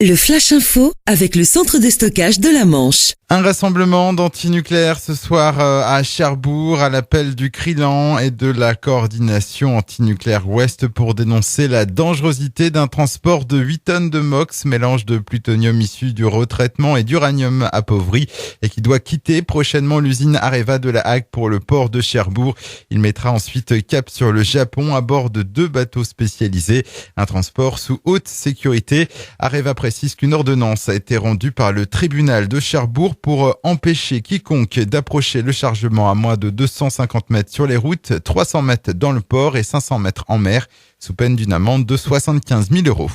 Le Flash Info avec le centre de stockage de la Manche. Un rassemblement d'antinucléaires ce soir à Cherbourg à l'appel du CRILAN et de la coordination antinucléaire Ouest pour dénoncer la dangerosité d'un transport de 8 tonnes de MOX, mélange de plutonium issu du retraitement et d'uranium appauvri et qui doit quitter prochainement l'usine Areva de la Hague pour le port de Cherbourg. Il mettra ensuite cap sur le Japon à bord de 2 bateaux spécialisés. Un transport sous haute sécurité. Areva précise qu'une ordonnance a été rendue par le tribunal de Cherbourg pour empêcher quiconque d'approcher le chargement à moins de 250 mètres sur les routes, 300 mètres dans le port et 500 mètres en mer, sous peine d'une amende de 75 000 euros.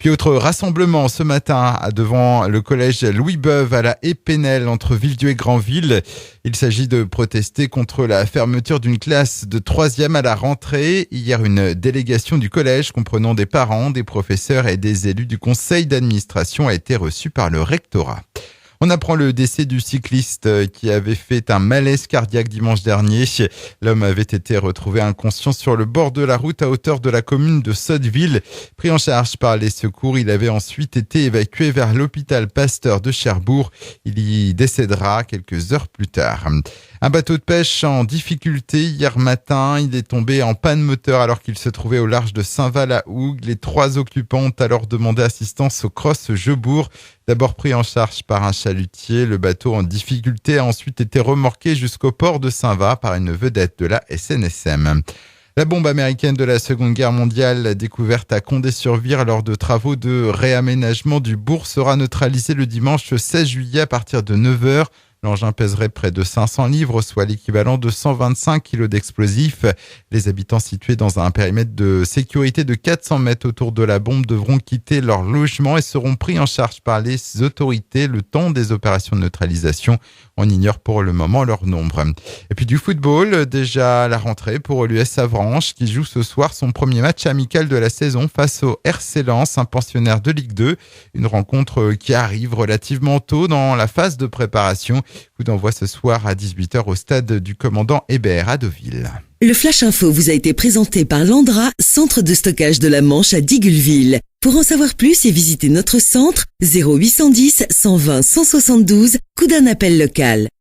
Puis autre rassemblement ce matin devant le collège Louis Beuve à la Épinel entre Villedieu et Granville. Il s'agit de protester contre la fermeture d'une classe de 3e à la rentrée. Hier, une délégation du collège comprenant des parents, des professeurs et des élus du conseil d'administration a été reçue par le rectorat. On apprend le décès du cycliste qui avait fait un malaise cardiaque dimanche dernier. L'homme avait été retrouvé inconscient sur le bord de la route à hauteur de la commune de Sotteville. Pris en charge par les secours, il avait ensuite été évacué vers l'hôpital Pasteur de Cherbourg. Il y décédera quelques heures plus tard. Un bateau de pêche en difficulté hier matin. Il est tombé en panne moteur alors qu'il se trouvait au large de Saint-Val-à-Hougue. Les 3 occupants ont alors demandé assistance au Cross Jebourg. D'abord pris en charge par un chalutier, le bateau en difficulté a ensuite été remorqué jusqu'au port de Saint-Va par une vedette de la SNSM. La bombe américaine de la Seconde Guerre mondiale, découverte à Condé-sur-Vire lors de travaux de réaménagement du bourg, sera neutralisée le dimanche 16 juillet à partir de 9h. L'engin pèserait près de 500 livres, soit l'équivalent de 125 kilos d'explosifs. Les habitants situés dans un périmètre de sécurité de 400 mètres autour de la bombe devront quitter leur logement et seront pris en charge par les autorités le temps des opérations de neutralisation. On ignore pour le moment leur nombre. Et puis du football, déjà à la rentrée pour l'US Avranches qui joue ce soir son premier match amical de la saison face au RC Lens, un pensionnaire de Ligue 2. Une rencontre qui arrive relativement tôt dans la phase de préparation. Coup d'envoi ce soir à 18h au stade du commandant Hébert à Deauville. Le Flash Info vous a été présenté par Landra, centre de stockage de la Manche à Digoulville. Pour en savoir plus et visiter notre centre, 0810 120 172, coup d'un appel local.